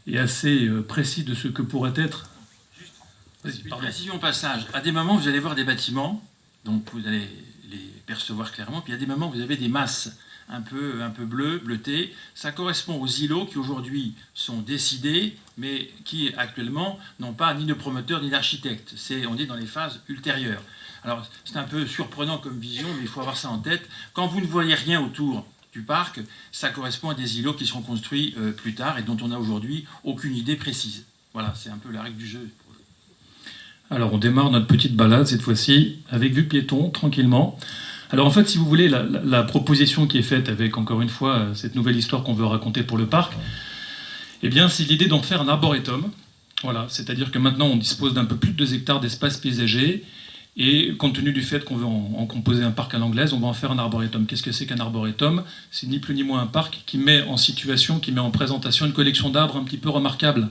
et assez précis de ce que pourrait être... Une précision au passage. À des moments, vous allez voir des bâtiments, donc vous allez les percevoir clairement, puis à des moments, vous avez des masses un peu bleues, bleutées. Ça correspond aux îlots qui aujourd'hui sont décidés, mais qui actuellement n'ont pas ni de promoteur ni d'architecte. On est dans les phases ultérieures. Alors, c'est un peu surprenant comme vision, mais il faut avoir ça en tête. Quand vous ne voyez rien autour du parc, ça correspond à des îlots qui seront construits plus tard et dont on n'a aujourd'hui aucune idée précise. Voilà, c'est un peu la règle du jeu. Alors on démarre notre petite balade cette fois-ci avec vue piéton, tranquillement. Alors en fait, si vous voulez, la proposition qui est faite avec, encore une fois, cette nouvelle histoire qu'on veut raconter pour le parc, eh bien c'est l'idée d'en faire un arboretum. Voilà, c'est-à-dire que maintenant on dispose d'un peu plus de 2 hectares d'espace paysager et compte tenu du fait qu'on veut en composer un parc à l'anglaise, on va en faire un arboretum. Qu'est-ce que c'est qu'un arboretum? C'est ni plus ni moins un parc qui met en situation, qui met en présentation une collection d'arbres un petit peu remarquable.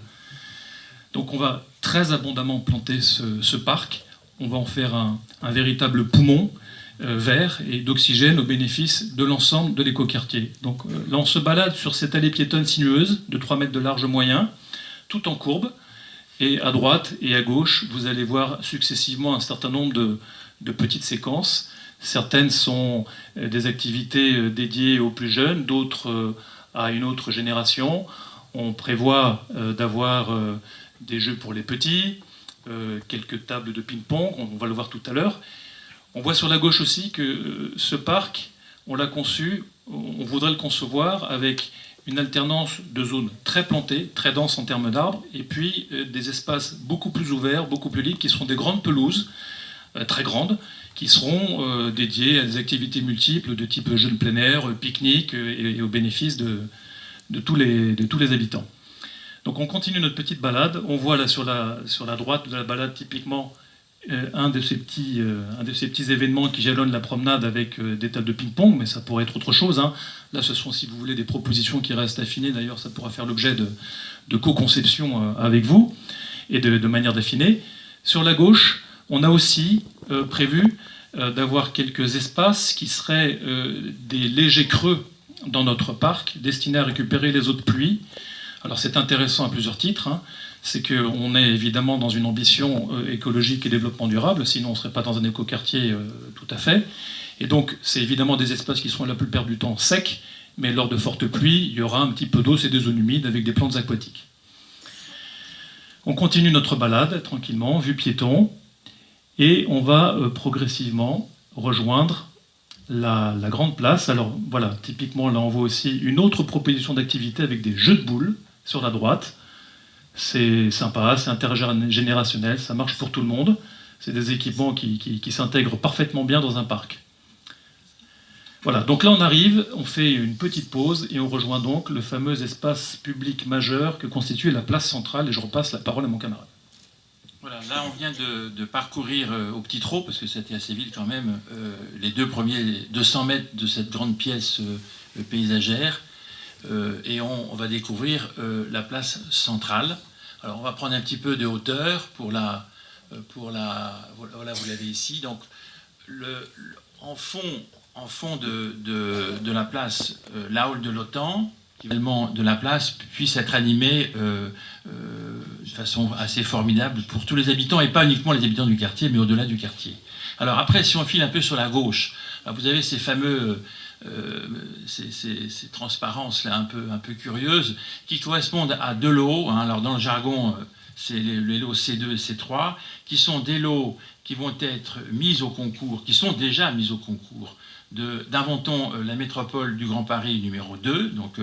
Donc on va très abondamment planter ce parc. On va en faire un véritable poumon vert et d'oxygène au bénéfice de l'ensemble de l'écoquartier. Donc là, on se balade sur cette allée piétonne sinueuse de 3 mètres de large moyen, tout en courbe. Et à droite et à gauche, vous allez voir successivement un certain nombre de petites séquences. Certaines sont des activités dédiées aux plus jeunes, d'autres à une autre génération. On prévoit d'avoir des jeux pour les petits, quelques tables de ping-pong, on va le voir tout à l'heure. On voit sur la gauche aussi que ce parc, on l'a conçu, on voudrait le concevoir avec une alternance de zones très plantées, très denses en termes d'arbres, et puis des espaces beaucoup plus ouverts, beaucoup plus libres, qui seront des grandes pelouses, très grandes, qui seront dédiées à des activités multiples de type jeux de plein air, pique-nique, et au bénéfice de tous les habitants. Donc on continue notre petite balade. On voit là sur la droite de la balade typiquement un de ces petits événements qui jalonnent la promenade avec des tables de ping-pong, mais ça pourrait être autre chose. Hein. Là, ce sont, si vous voulez, des propositions qui restent affinées. D'ailleurs, ça pourra faire l'objet de co-conception avec vous et de manière d'affinée. Sur la gauche, on a aussi prévu d'avoir quelques espaces qui seraient des légers creux dans notre parc, destinés à récupérer les eaux de pluie. Alors c'est intéressant à plusieurs titres. Hein. C'est qu'on est évidemment dans une ambition écologique et développement durable, sinon on ne serait pas dans un écoquartier tout à fait. Et donc c'est évidemment des espaces qui seront la plupart du temps secs, mais lors de fortes pluies, il y aura un petit peu d'eau, c'est des zones humides avec des plantes aquatiques. On continue notre balade tranquillement, vue piéton, et on va progressivement rejoindre la grande place. Alors voilà, typiquement là on voit aussi une autre proposition d'activité avec des jeux de boules sur la droite. C'est sympa, c'est intergénérationnel, ça marche pour tout le monde. C'est des équipements qui s'intègrent parfaitement bien dans un parc. Voilà, donc là on arrive, on fait une petite pause et on rejoint donc le fameux espace public majeur que constitue la place centrale, et je repasse la parole à mon camarade. Voilà, là on vient de parcourir au petit trot, parce que c'était assez vite quand même, les 2 premiers 200 mètres de cette grande pièce paysagère, et on va découvrir la place centrale. Alors on va prendre un petit peu de hauteur voilà, vous l'avez ici. Donc en fond de la place, la hall de l'OTAN, qui de la place puisse être animée de façon assez formidable pour tous les habitants, et pas uniquement les habitants du quartier, mais au-delà du quartier. Alors après, si on file un peu sur la gauche, vous avez ces fameux ces transparences là un peu curieuses qui correspondent à 2 lots. Hein. Alors dans le jargon, c'est les lots C2 et C3, qui sont des lots qui vont être mis au concours, qui sont déjà mis au concours d'Inventons la métropole du Grand Paris numéro 2. Donc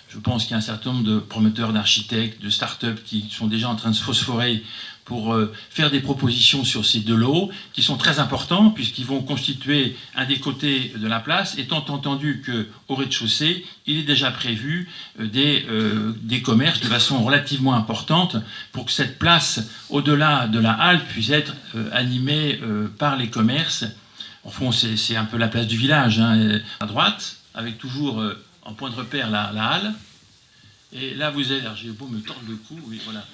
je pense qu'il y a un certain nombre de promoteurs, d'architectes, de start-up qui sont déjà en train de se phosphorer pour faire des propositions sur ces 2 lots, qui sont très importants, puisqu'ils vont constituer un des côtés de la place, étant entendu qu'au rez-de-chaussée, il est déjà prévu des commerces de façon relativement importante, pour que cette place, au-delà de la halle, puisse être animée par les commerces. Au fond, c'est un peu la place du village, hein, à droite, avec toujours en point de repère la halle. Et là, vous avez... Alors, j'ai beau me tordre le cou, oui, voilà.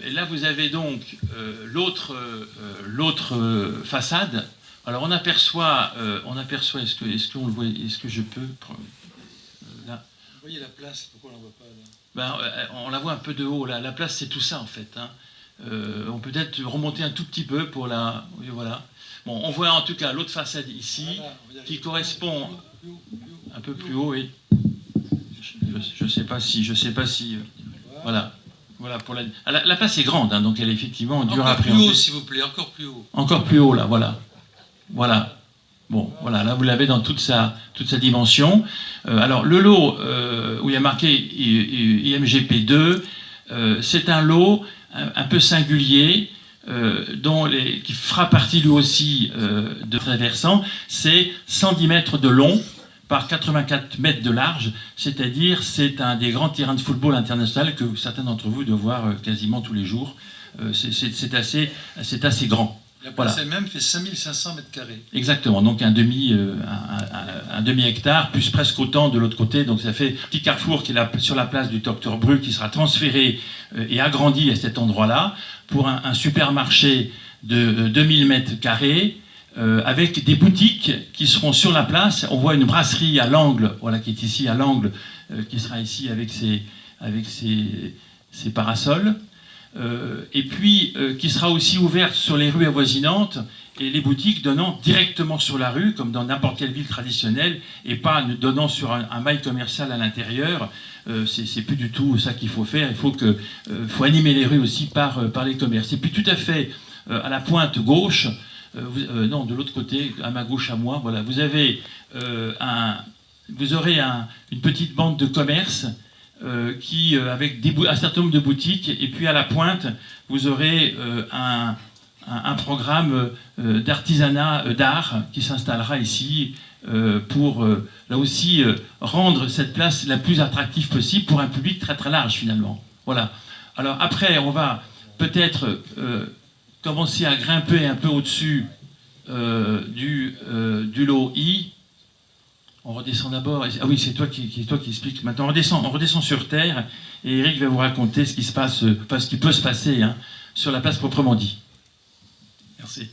Et là, vous avez donc l'autre façade. Alors, on aperçoit, est-ce qu'on le voit, est-ce que je peux là, voyez la place, pourquoi on ne la voit pas là? On la voit un peu de haut. Là. La place, c'est tout ça, en fait. Hein. On peut peut-être remonter un tout petit peu pour la... Oui, voilà. Bon, on voit en tout cas l'autre façade ici, qui correspond un peu plus haut, oui. Je sais pas si... Voilà. Voilà pour la place est grande, hein, donc elle est effectivement dure à appréhender. Encore plus haut, s'il vous plaît, encore plus haut. Encore plus haut, là, voilà. Voilà. Bon, voilà, là vous l'avez dans toute sa dimension. Alors le lot où il y a marqué IMGP2, c'est un lot un peu singulier, qui fera partie lui aussi de traversant. C'est 110 mètres de long par 84 mètres de large, c'est-à-dire c'est un des grands terrains de football international que certains d'entre vous doivent voir quasiment tous les jours. C'est assez grand. La place elle-même fait 5500 mètres carrés. Exactement, donc un demi-hectare, plus presque autant de l'autre côté. Donc ça fait un petit carrefour qui est sur la place du Docteur Bru, qui sera transféré et agrandi à cet endroit-là pour un supermarché de 2000 mètres carrés avec des boutiques qui seront sur la place. On voit une brasserie à l'angle, voilà, qui est ici à l'angle, qui sera ici avec ses parasols. Et puis qui sera aussi ouverte sur les rues avoisinantes et les boutiques donnant directement sur la rue, comme dans n'importe quelle ville traditionnelle, et pas donnant sur un mail commercial à l'intérieur. C'est plus du tout ça qu'il faut faire. Il faut animer les rues aussi par les commerces. Et puis tout à fait à la pointe gauche, non, de l'autre côté, à ma gauche à moi, voilà, vous aurez une petite bande de commerce avec un certain nombre de boutiques, et puis à la pointe, vous aurez un programme d'artisanat, d'art, qui s'installera ici pour, là aussi, rendre cette place la plus attractive possible pour un public très très large, finalement. Voilà. Alors après, on va peut-être commencer à grimper un peu au-dessus du lot I. On redescend d'abord. Ah oui, c'est toi qui explique. Maintenant, on redescend sur Terre, et Eric va vous raconter ce qui se passe, enfin, ce qui peut se passer sur la place proprement dit. Merci.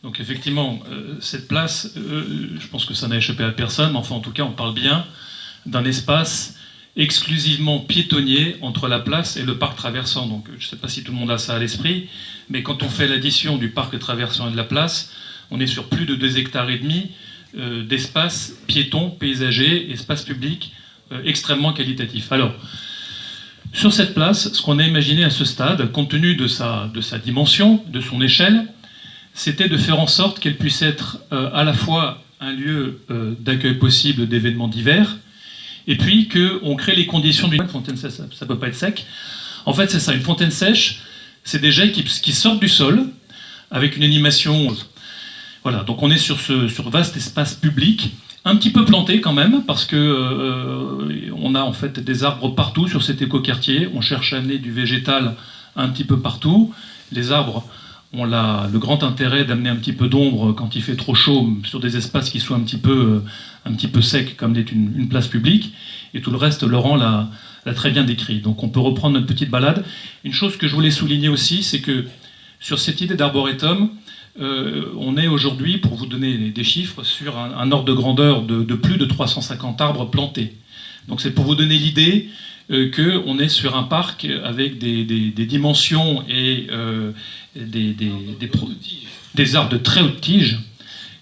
Donc effectivement, cette place, je pense que ça n'a échappé à personne, mais enfin en tout cas, on parle bien d'un espace exclusivement piétonnier entre la place et le parc traversant. Donc je ne sais pas si tout le monde a ça à l'esprit, mais quand on fait l'addition du parc traversant et de la place, on est sur plus de 2,5 hectares d'espace piéton, paysager, espace public extrêmement qualitatif. Alors, sur cette place, ce qu'on a imaginé à ce stade, compte tenu de sa dimension, de son échelle, c'était de faire en sorte qu'elle puisse être à la fois un lieu d'accueil possible d'événements divers, et puis qu'on crée les conditions d'une fontaine sèche. Ça ne peut pas être sec. En fait, c'est ça, une fontaine sèche, c'est des jets qui sortent du sol, avec une animation... Voilà, donc on est sur vaste espace public, un petit peu planté quand même, parce que on a en fait des arbres partout sur cet écoquartier. On cherche à amener du végétal un petit peu partout. Les arbres ont le grand intérêt d'amener un petit peu d'ombre quand il fait trop chaud sur des espaces qui soient un petit peu secs, comme l'est une place publique. Et tout le reste, Laurent l'a très bien décrit. Donc on peut reprendre notre petite balade. Une chose que je voulais souligner aussi, c'est que sur cette idée d'arboretum, on est aujourd'hui, pour vous donner des chiffres, sur un ordre de grandeur de plus de 350 arbres plantés. Donc c'est pour vous donner l'idée qu'on est sur un parc avec des dimensions et des arbres de très haute tige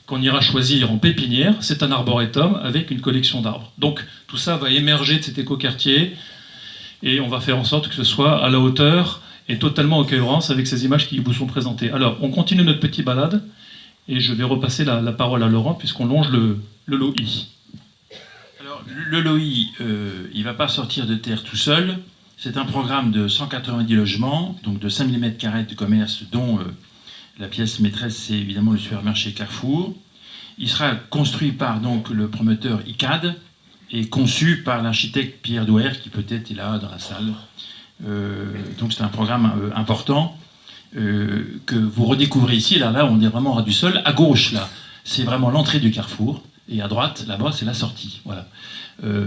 qu'on ira choisir en pépinière. C'est un arboretum avec une collection d'arbres. Donc tout ça va émerger de cet écoquartier, et on va faire en sorte que ce soit à la hauteur et totalement en cohérence avec ces images qui vous sont présentées. Alors, on continue notre petite balade, et je vais repasser la parole à Laurent, puisqu'on longe le lot I. Alors, le lot I, il ne va pas sortir de terre tout seul. C'est un programme de 190 logements, donc de 5000 m² de commerce, dont la pièce maîtresse, c'est évidemment le supermarché Carrefour. Il sera construit par donc, le promoteur ICAD, et conçu par l'architecte Pierre Douer, qui peut-être est là dans la salle. Donc c'est un programme important que vous redécouvrez ici. Là, on est vraiment au ras du sol. À gauche, là, c'est vraiment l'entrée du carrefour, et à droite, là-bas, c'est la sortie. Voilà.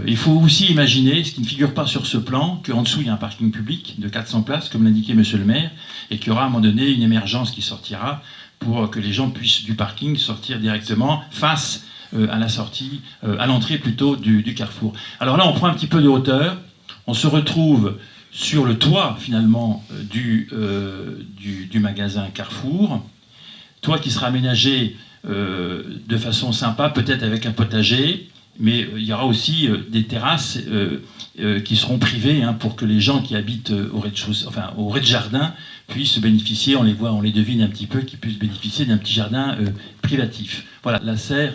Il faut aussi imaginer, ce qui ne figure pas sur ce plan, qu'en dessous, il y a un parking public de 400 places, comme l'indiquait Monsieur le maire, et qu'il y aura à un moment donné une émergence qui sortira pour que les gens puissent du parking sortir directement face à la sortie, à l'entrée plutôt du carrefour. Alors là, on prend un petit peu de hauteur, on se retrouve sur le toit finalement du magasin Carrefour, toit qui sera aménagé de façon sympa, peut-être avec un potager, mais il y aura aussi des terrasses qui seront privées pour que les gens qui habitent au rez-de-chaussée, enfin au rez-de-jardin, puissent bénéficier, on les voit, on les devine un petit peu, qu'ils puissent bénéficier d'un petit jardin privatif. Voilà, la serre.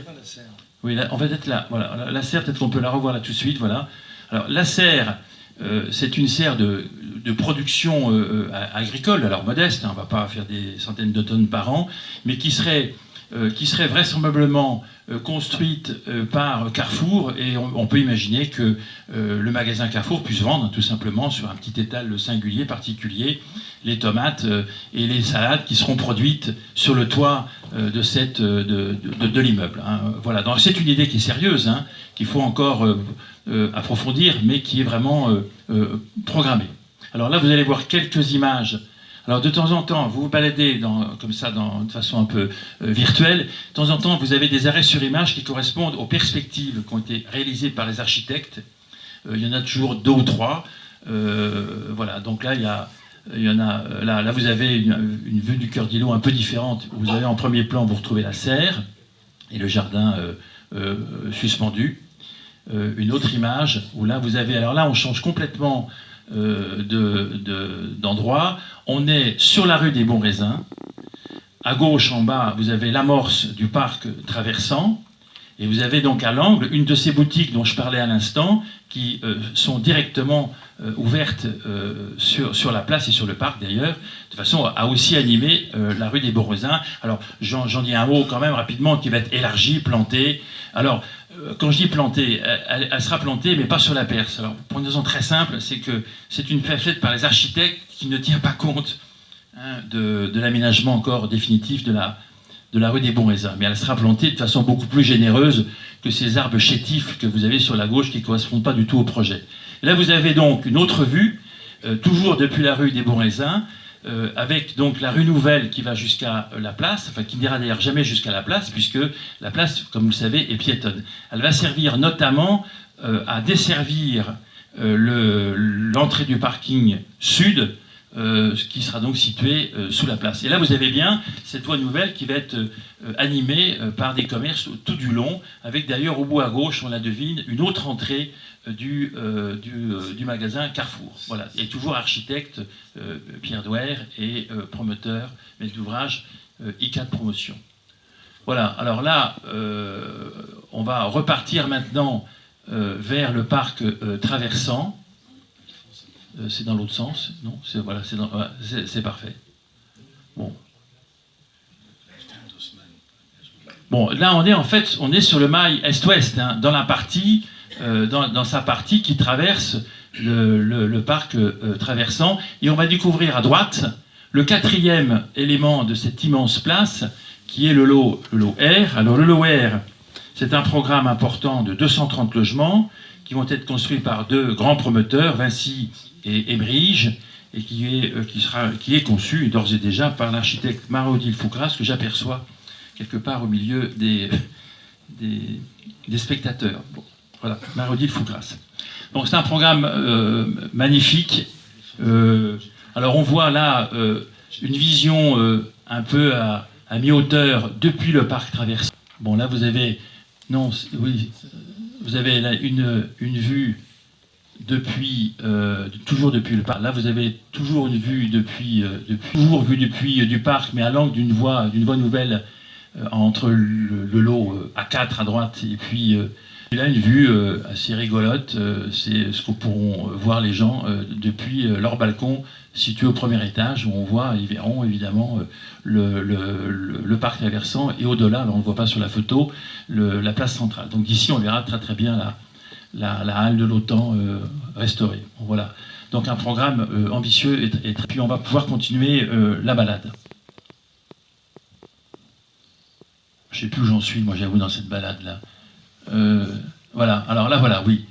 Oui, là, on va être là. Voilà, la serre, peut-être qu'on peut la revoir là tout de suite. Voilà. Alors la serre, c'est une serre de production agricole, alors modeste, on ne va pas faire des centaines de tonnes par an, mais qui serait vraisemblablement construite par Carrefour, et on peut imaginer que le magasin Carrefour puisse vendre tout simplement sur un petit étal singulier, particulier, les tomates et les salades qui seront produites sur le toit de l'immeuble. Voilà. Donc c'est une idée qui est sérieuse, qu'il faut encore approfondir, mais qui est vraiment programmée. Alors là, vous allez voir quelques images. Alors de temps en temps, vous vous baladez comme ça, de façon un peu virtuelle. De temps en temps, vous avez des arrêts sur image qui correspondent aux perspectives qui ont été réalisées par les architectes. Il y en a toujours 2 ou 3. Voilà, donc là, il y en a, là vous avez une vue du cœur d'îlot un peu différente. Vous avez en premier plan, vous retrouvez la serre et le jardin suspendu. Une autre image où là, vous avez... Alors là, on change complètement d'endroit. On est sur la rue des Bons Raisins. À gauche, en bas, vous avez l'amorce du parc traversant. Et vous avez donc à l'angle une de ces boutiques dont je parlais à l'instant, qui sont directement ouvertes sur la place et sur le parc d'ailleurs, de façon à aussi animer la rue des Bons Raisins. Alors j'en dis un mot quand même rapidement, qui va être élargi, planté. Alors quand je dis plantée, elle sera plantée, mais pas sur la perce. Alors, pour une raison très simple, c'est que c'est une faite par les architectes qui ne tient pas compte de l'aménagement encore définitif de la rue des Bons Raisins. Mais elle sera plantée de façon beaucoup plus généreuse que ces arbres chétifs que vous avez sur la gauche qui ne correspondent pas du tout au projet. Et là, vous avez donc une autre vue, toujours depuis la rue des Bons Raisins, avec donc la rue Nouvelle qui va jusqu'à la place, enfin qui n'ira d'ailleurs jamais jusqu'à la place, puisque la place, comme vous le savez, est piétonne. Elle va servir notamment à desservir l'entrée du parking sud, qui sera donc situé sous la place. Et là, vous avez bien cette voie nouvelle qui va être animée par des commerces tout du long, avec d'ailleurs au bout à gauche, on la devine, une autre entrée du magasin Carrefour. Voilà. Et toujours architecte Pierre Douer et promoteur, maître d'ouvrage ICAT Promotion. Voilà. Alors là, on va repartir maintenant vers le parc traversant. C'est dans l'autre sens, non? Voilà, c'est parfait. Bon. Bon, là on est sur le mail est-ouest, dans la partie, dans sa partie qui traverse le parc traversant, et on va découvrir à droite le 4e élément de cette immense place, qui est le lot R. Alors le lot R, c'est un programme important de 230 logements qui vont être construits par 2 grands promoteurs, Vinci et Emerige, et qui est conçu d'ores et déjà par l'architecte Marie-Odile Foucras, que j'aperçois quelque part au milieu des spectateurs. Bon, voilà, Marie-Odile Foucras. Donc c'est un programme magnifique. Alors on voit là une vision un peu à mi-hauteur depuis le parc traversé. Bon, là vous avez... Non, oui, vous avez là une vue toujours depuis le parc. Là, vous avez toujours une vue depuis du parc, mais à l'angle d'une voie nouvelle entre le lot A4 à droite et puis là une vue assez rigolote. C'est ce que pourront voir les gens depuis leur balcon situé au 1er étage, où ils verront évidemment le parc traversant, et au-delà, on ne le voit pas sur la photo, la place centrale. Donc d'ici, on verra très très bien la halle de l'OTAN restaurée. Bon, voilà. Donc un programme ambitieux, et puis on va pouvoir continuer la balade. Je ne sais plus où j'en suis, moi j'avoue, dans cette balade-là. Voilà, alors là, voilà, oui.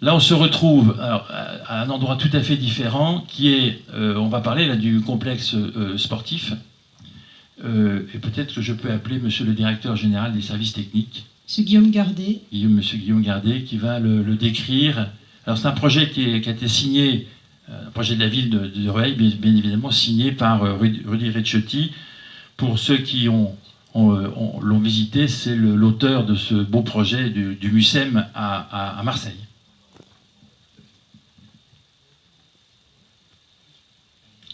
Là, on se retrouve à un endroit tout à fait différent, qui est, on va parler là du complexe sportif, et peut-être que je peux appeler monsieur le directeur général des services techniques, Monsieur Guillaume Gardet. Monsieur Guillaume Gardet, qui va le décrire. Alors c'est un projet qui a été signé, un projet de la ville de Rueil, bien évidemment, signé par Rudy Ricciotti. Pour ceux qui l'ont visité, c'est l'auteur de ce beau projet du MUSEM à Marseille.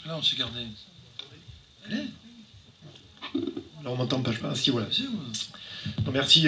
Là, on s'est gardé. Allez. Là, on m'entend pas, je sais pas. Ah, si, voilà. Si, ouais. Non, merci.